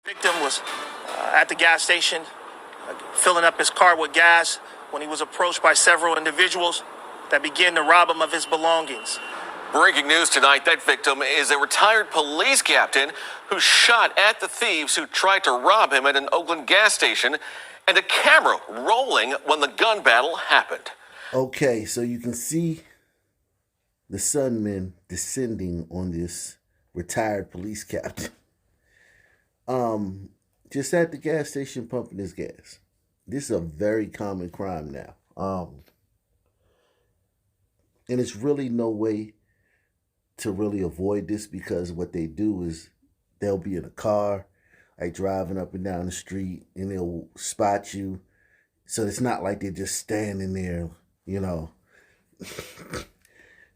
Victim was at the gas station filling up his car with gas when he was approached by several individuals that began to rob him of his belongings. Breaking news tonight, that victim is a retired police captain who shot at the thieves who tried to rob him at an Oakland gas station, and a camera rolling when the gun battle happened. Okay, so you can see the Sunmen descending on this retired police captain. Just at the gas station pumping his gas. This is a very common crime now. And it's really no way to really avoid this, because what they do is they'll be in a car, like driving up and down the street, and they'll spot you. So it's not like they're just standing there, you know.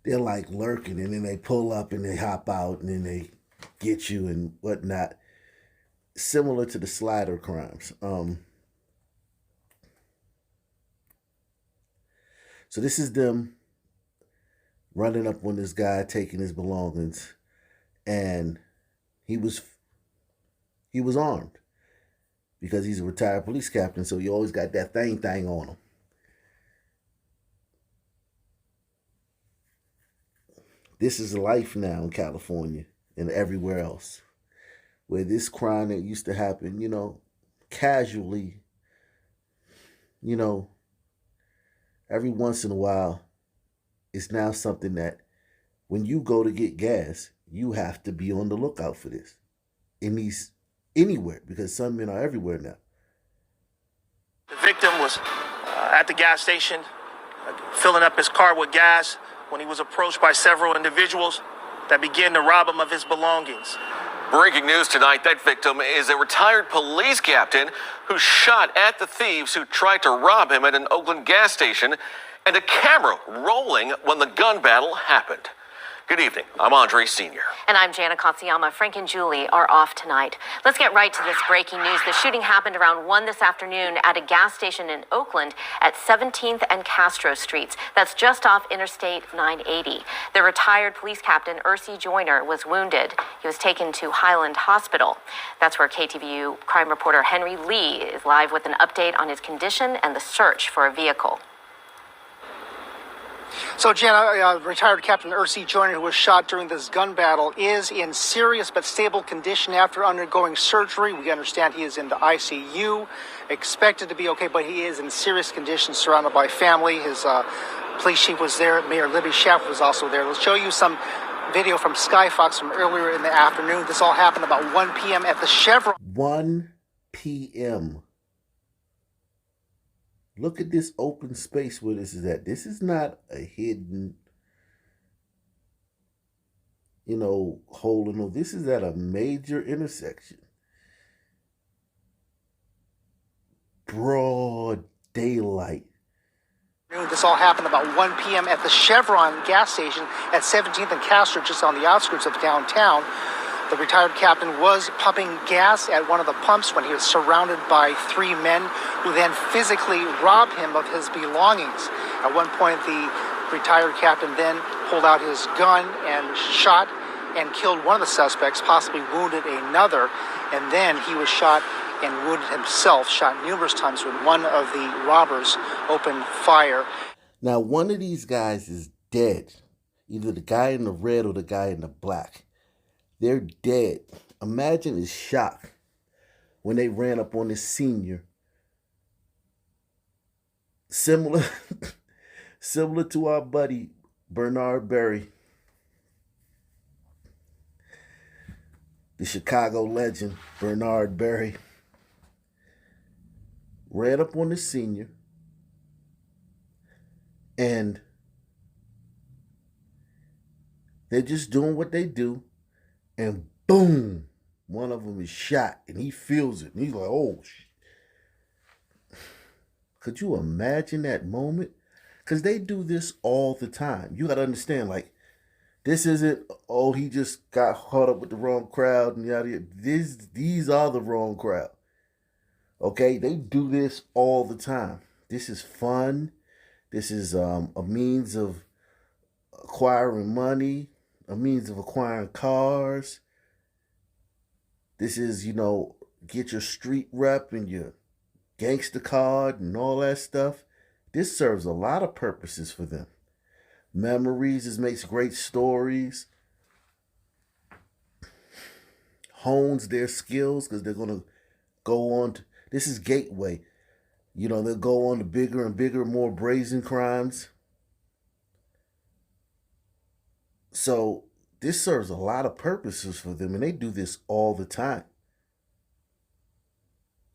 They're like lurking, and then they pull up and they hop out, and then they get you and whatnot. Similar to the slider crimes. So this is them running up on this guy, taking his belongings, and he was armed because he's a retired police captain, so he always got that thing on him. This is life now in California and everywhere else, where this crime that used to happen, you know, casually, you know, every once in a while, it's now something that when you go to get gas, you have to be on the lookout for this. Anywhere, because some men are everywhere now. The victim was at the gas station filling up his car with gas when he was approached by several individuals that began to rob him of his belongings. Breaking news tonight, that victim is a retired police captain who shot at the thieves who tried to rob him at an Oakland gas station, and a camera rolling when the gun battle happened. Good evening. I'm Andre Sr. And I'm Jana Katsuyama. Frank and Julie are off tonight. Let's get right to this breaking news. The shooting happened around 1 this afternoon at a gas station in Oakland at 17th and Castro Streets. That's just off Interstate 980. The retired police captain, Ursi Joyner, was wounded. He was taken to Highland Hospital. That's where KTVU crime reporter Henry Lee is live with an update on his condition and the search for a vehicle. So, Jana, retired Captain Ursi Joyner, who was shot during this gun battle, is in serious but stable condition after undergoing surgery. We understand he is in the ICU, expected to be okay, but he is in serious condition, surrounded by family. His police chief was there. Mayor Libby Schaff was also there. Let's show you some video from Sky Fox from earlier in the afternoon. This all happened about 1 p.m. at the Chevron. 1 p.m. Look at this open space where this is at. This is not a hidden, you know, hole in the. This is at a major intersection. Broad daylight. This all happened about 1 p.m. at the Chevron gas station at 17th and Castro, just on the outskirts of downtown. The retired captain was pumping gas at one of the pumps when he was surrounded by 3 men who then physically robbed him of his belongings. At one point, the retired captain then pulled out his gun and shot and killed one of the suspects, possibly wounded another, and then he was shot and wounded himself, shot numerous times when one of the robbers opened fire. Now, one of these guys is dead, either the guy in the red or the guy in the black. They're dead. Imagine his shock when they ran up on this senior. Similar to our buddy Bernard Berry, the Chicago legend Bernard Berry, ran up on the senior, and they're just doing what they do. And boom, one of them is shot, and he feels it. And he's like, oh, shit. Could you imagine that moment? Because they do this all the time. You got to understand, like, this isn't, oh, he just got caught up with the wrong crowd. And yada, yada. These are the wrong crowd. Okay? They do this all the time. This is fun. This is a means of acquiring money, a means of acquiring cars. This is, you know, get your street rep and your gangster card and all that stuff. This serves a lot of purposes for them. Memories, this makes great stories. Hones their skills because they're going to go on to, this is gateway. You know, they'll go on to bigger and bigger, more brazen crimes. So this serves a lot of purposes for them, and they do this all the time.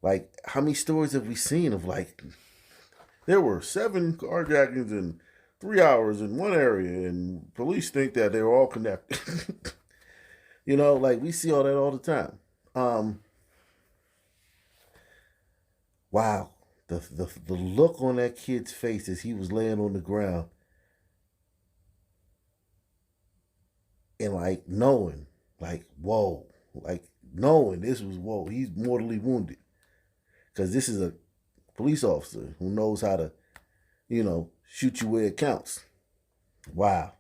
Like, how many stories have we seen of, like, there were 7 carjackings in 3 hours in one area, and police think that they're all connected. You know, like, we see all that all the time. Wow, the look on that kid's face as he was laying on the ground, and like knowing, like, whoa, like knowing this was, whoa, he's mortally wounded, because this is a police officer who knows how to, you know, shoot you where it counts. Wow.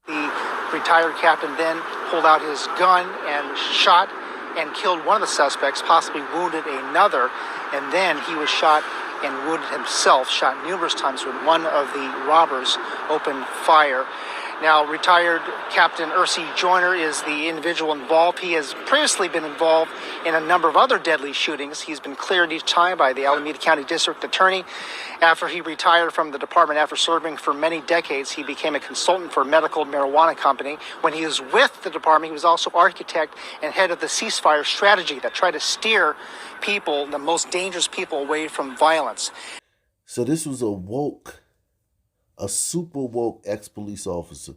The retired captain then pulled out his gun and shot and killed one of the suspects, possibly wounded another, and then he was shot and wounded himself, shot numerous times when one of the robbers opened fire. Now, retired Captain Ursi Joyner is the individual involved. He has previously been involved in a number of other deadly shootings. He's been cleared each time by the Alameda County District Attorney. After he retired from the department after serving for many decades, he became a consultant for a medical marijuana company. When he was with the department, he was also architect and head of the ceasefire strategy that tried to steer people, the most dangerous people, away from violence. So this was a super woke ex-police officer.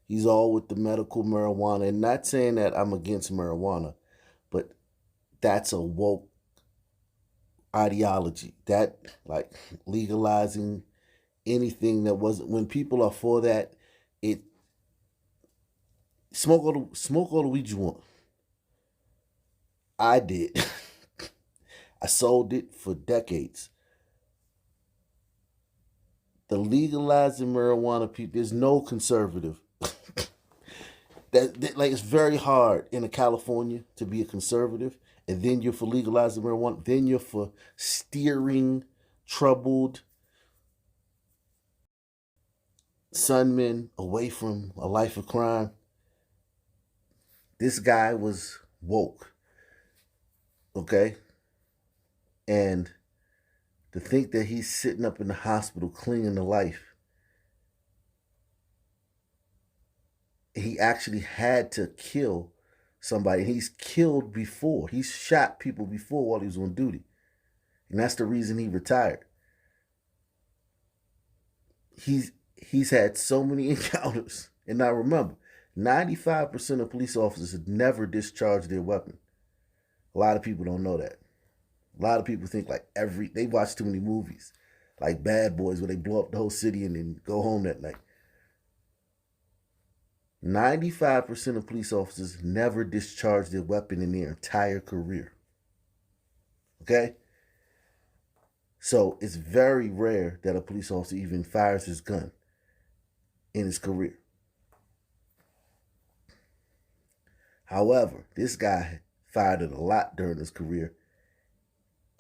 He's all with the medical marijuana. And not saying that I'm against marijuana, but that's a woke ideology. That, like, legalizing anything that wasn't, when people are for that, it, smoke all the weed you want. I did. I sold it for decades. The legalizing marijuana people, there's no conservative. that like, it's very hard in California to be a conservative, and then you're for legalizing marijuana, then you're for steering troubled sonmen away from a life of crime. This guy was woke, okay? And to think that he's sitting up in the hospital clinging to life. He actually had to kill somebody. He's killed before. He's shot people before while he was on duty. And that's the reason he retired. He's had so many encounters. And now remember, 95% of police officers have never discharged their weapon. A lot of people don't know that. A lot of people think like they watch too many movies, like Bad Boys, where they blow up the whole city and then go home that night. 95% of police officers never discharge their weapon in their entire career. Okay? So it's very rare that a police officer even fires his gun in his career. However, this guy fired it a lot during his career.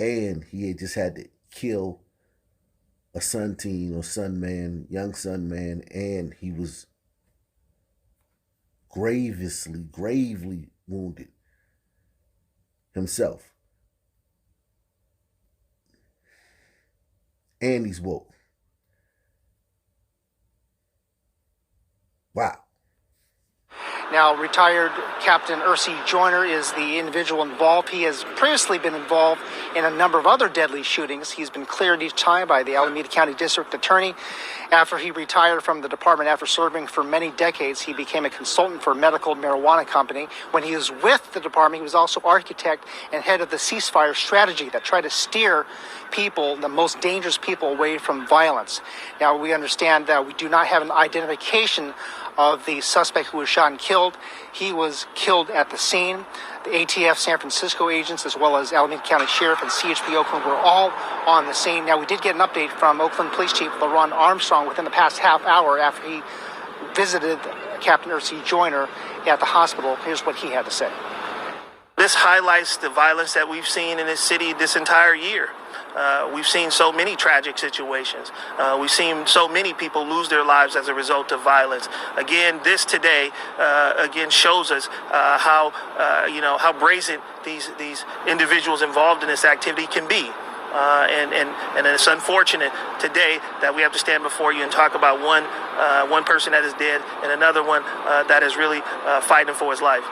And he had just had to kill a son teen or son man, young son man, and he was gravely wounded himself. And he's woke. Wow. Now, retired Captain Ursi Joyner is the individual involved. He has previously been involved in a number of other deadly shootings. He's been cleared each time by the Alameda County District Attorney. After he retired from the department after serving for many decades, he became a consultant for a medical marijuana company. When he was with the department, he was also architect and head of the ceasefire strategy that tried to steer people, the most dangerous people, away from violence. Now, we understand that we do not have an identification of the suspect who was shot and killed. He was killed at the scene. The ATF San Francisco agents, as well as Alameda County Sheriff and CHP Oakland, were all on the scene. Now, we did get an update from Oakland Police Chief LaRon Armstrong within the past half hour after he visited Captain Ursi Joyner at the hospital. Here's what he had to say. This highlights the violence that we've seen in this city this entire year. We've seen so many tragic situations. We've seen so many people lose their lives as a result of violence. Again, this today again shows us how brazen these individuals involved in this activity can be. And it's unfortunate today that we have to stand before you and talk about one person that is dead and another one that is really fighting for his life.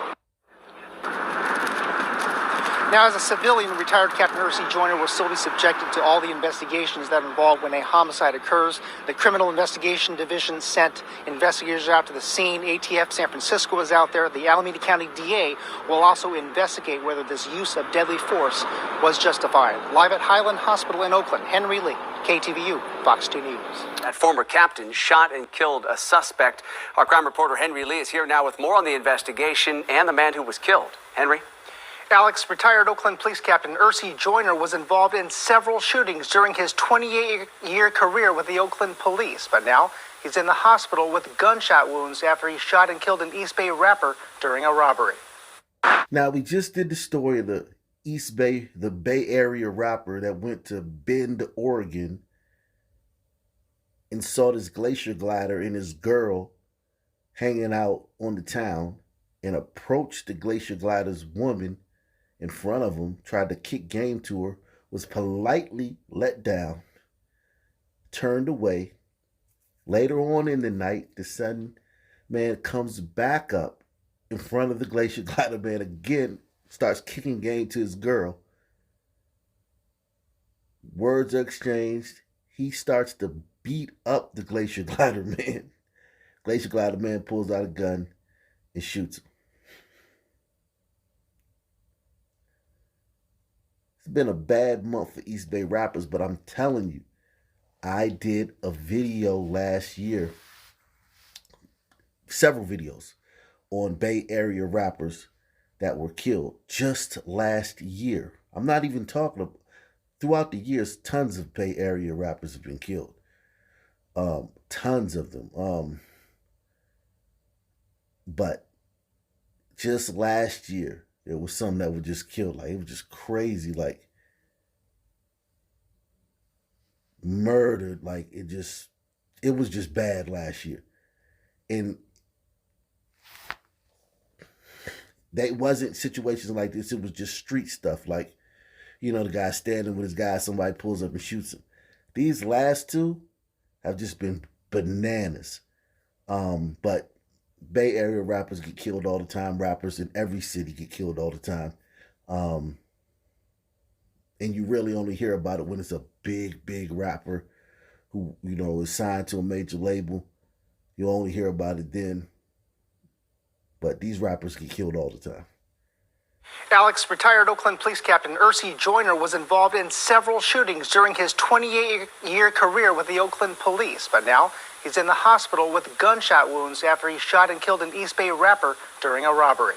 Now, as a civilian, retired Captain Ursi Joyner will still be subjected to all the investigations that are involved when a homicide occurs. The Criminal Investigation Division sent investigators out to the scene. ATF San Francisco is out there. The Alameda County DA will also investigate whether this use of deadly force was justified. Live at Highland Hospital in Oakland, Henry Lee, KTVU, Fox 2 News. That former captain shot and killed a suspect. Our crime reporter Henry Lee is here now with more on the investigation and the man who was killed. Henry? Alex, retired Oakland Police Captain Ursi Joyner was involved in several shootings during his 28-year career with the Oakland Police. But now he's in the hospital with gunshot wounds after he shot and killed an East Bay rapper during a robbery. Now, we just did the story of the Bay Area rapper that went to Bend, Oregon, and saw this glacier glider and his girl hanging out on the town and approached the glacier glider's woman in front of him, tried to kick game to her, was politely let down, turned away. Later on in the night, the sudden man comes back up in front of the glacier glider man again, starts kicking game to his girl. Words are exchanged. He starts to beat up the glacier glider man. Glacier glider man pulls out a gun and shoots him. It's been a bad month for East Bay rappers, but I'm telling you, I did a video last year, several videos on Bay Area rappers that were killed just last year. I'm not even talking about, throughout the years, tons of Bay Area rappers have been killed. Tons of them. But just last year, there was some that were just killed. Like, it was just crazy. Like, murdered. Like, it was just bad last year. And they wasn't situations like this. It was just street stuff. Like, the guy standing with his guy, somebody pulls up and shoots him. These last two have just been bananas. But Bay Area rappers get killed all the time. Rappers in every city get killed all the time. And you really only hear about it when it's a big rapper who, is signed to a major label. You only hear about it then. But these rappers get killed all the time. Alex, retired Oakland Police Captain Ursi Joyner was involved in several shootings during his 28-year career with the Oakland Police. But now he's in the hospital with gunshot wounds after he shot and killed an East Bay rapper during a robbery.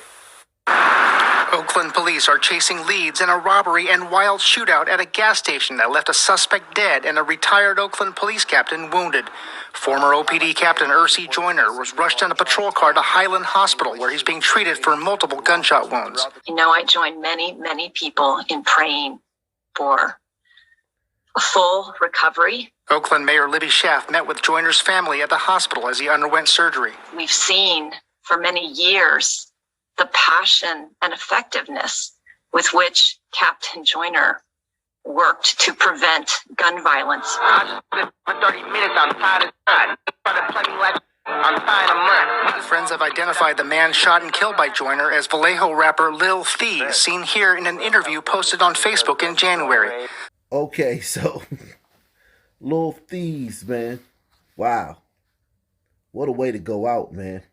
Oakland police are chasing leads in a robbery and wild shootout at a gas station that left a suspect dead and a retired Oakland police captain wounded. Former OPD Captain Ursi Joyner was rushed in a patrol car to Highland Hospital, where he's being treated for multiple gunshot wounds. I join many people in praying for a full recovery. Oakland Mayor Libby Schaaf met with Joyner's family at the hospital as he underwent surgery. We've seen for many years the passion and effectiveness with which Captain Joyner worked to prevent gun violence. For 30 minutes, I'm tired of Friends have identified the man shot and killed by Joyner as Vallejo rapper Lil Thies, seen here in an interview posted on Facebook in January. Okay, so Lil Thies, man. Wow. What a way to go out, man.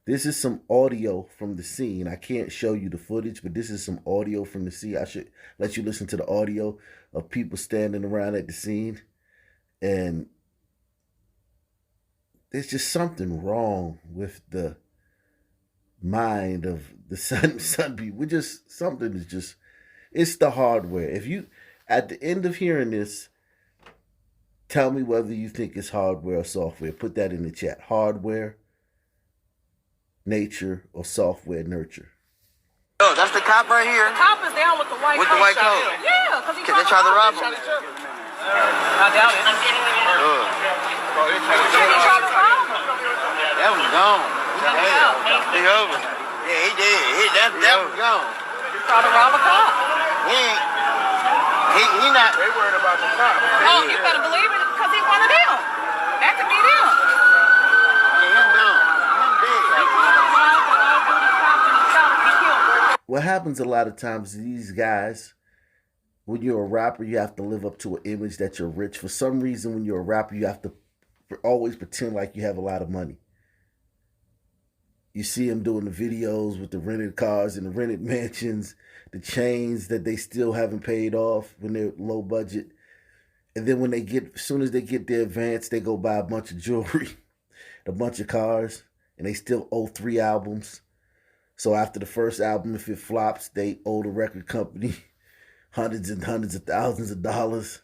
This is some audio from the scene. I can't show you the footage, but this is some audio from the scene. I should let you listen to the audio of people standing around at the scene. And there's just something wrong with the mind of the Sun people. Something is just, it's the hardware. If you, at the end of hearing this, tell me whether you think it's hardware or software. Put that in the chat. Hardware, nature, or software, nurture. Oh, that's the cop right here. The cop is down with the white With coat. the white coat. Yeah, because They tried to rob him. I doubt it. They tried to rob him. That was gone. Yeah. He over. Yeah, he did. That was gone. They tried to rob a cop. He not. They worried about the cop. Oh, you better believe it, because he's one of them. That could be them. Yeah, him gone. What happens a lot of times is these guys, when you're a rapper, you have to live up to an image that you're rich. For some reason, when you're a rapper, you have to always pretend like you have a lot of money. You see them doing the videos with the rented cars and the rented mansions, the chains that they still haven't paid off when they're low budget. And then when as soon as they get their advance, they go buy a bunch of jewelry, a bunch of cars, and they still owe 3 albums. So after the first album, if it flops, they owe the record company hundreds and hundreds of thousands of dollars.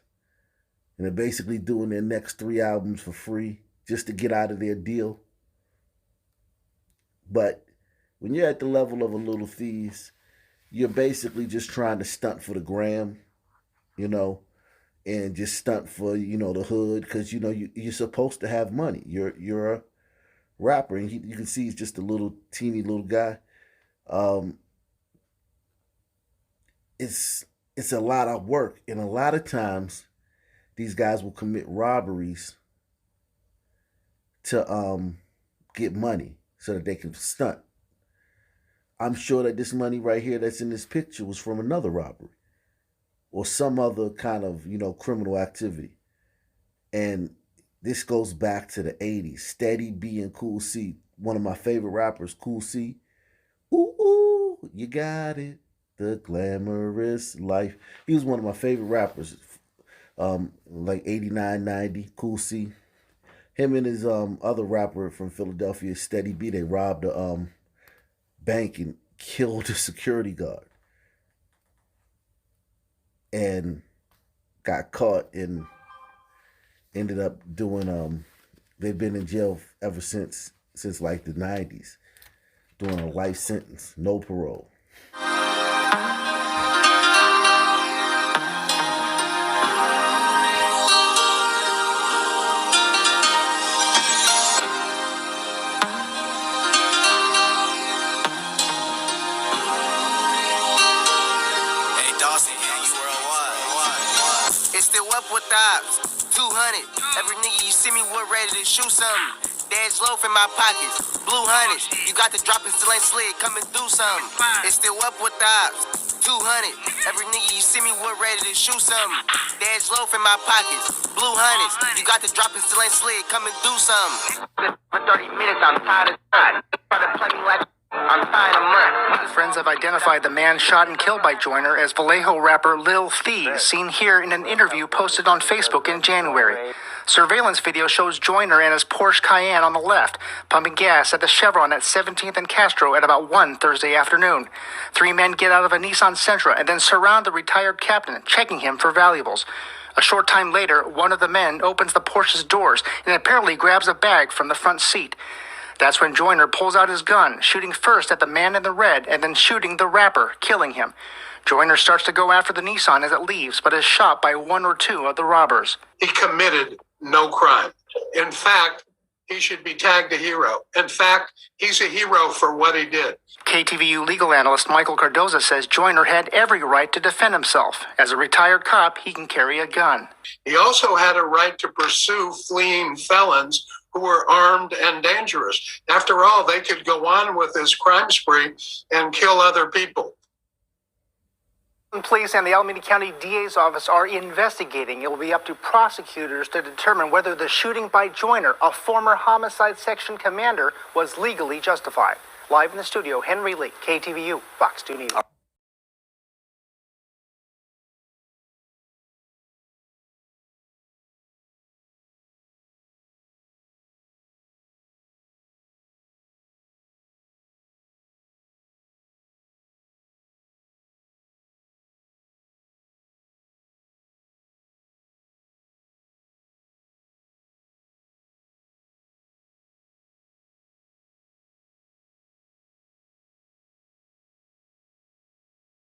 And they're basically doing their next 3 albums for free just to get out of their deal. But when you're at the level of a Little Thieves, you're basically just trying to stunt for the gram, and just stunt for, the hood, because, you're supposed to have money. You're a rapper, and you can see he's just a teeny little guy. It's a lot of work, and a lot of times these guys will commit robberies to get money so that they can stunt. I'm sure that this money right here that's in this picture was from another robbery or some other kind of, criminal activity. And this goes back to the 80s. Steady B and Cool C, one of my favorite rappers, Cool C. Ooh, you got it. The glamorous life. He was one of my favorite rappers, like 89, 90, Cool C. Him and his other rapper from Philadelphia, Steady B, they robbed a bank and killed a security guard. And got caught and ended up doing, they've been in jail ever since like the 90s, doing a life sentence, no parole. With ops, 200. Every nigga you see me with ready to shoot something. Dad's loaf in my pockets, blue hundreds. You got the drop and still ain't slid, coming through something. It's still up with ops, 200. Every nigga you see me with ready to shoot something. Dad's loaf in my pockets, blue hundreds. You got the drop and still ain't slid, coming through something. For 30 minutes, I'm tired of time. Try to play me like I'm fine a month. Friends have identified the man shot and killed by Joyner as Vallejo rapper Lil Thieves, seen here in an interview posted on Facebook in January. Surveillance video shows Joyner and his Porsche Cayenne on the left, pumping gas at the Chevron at 17th and Castro at about 1 Thursday afternoon. 3 men get out of a Nissan Sentra and then surround the retired captain, checking him for valuables. A short time later, one of the men opens the Porsche's doors and apparently grabs a bag from the front seat. That's when Joyner pulls out his gun, shooting first at the man in the red and then shooting the rapper, killing him. Joyner starts to go after the Nissan as it leaves, but is shot by 1 or 2 of the robbers. He committed no crime. In fact, he should be tagged a hero. In fact, he's a hero for what he did. KTVU legal analyst Michael Cardoza says Joyner had every right to defend himself. As a retired cop, he can carry a gun. He also had a right to pursue fleeing felons who were armed and dangerous. After all, they could go on with this crime spree and kill other people. Police and the Alameda County DA's office are investigating. It will be up to prosecutors to determine whether the shooting by Joyner, a former homicide section commander, was legally justified. Live in the studio, Henry Lee, KTVU, Fox 2 News.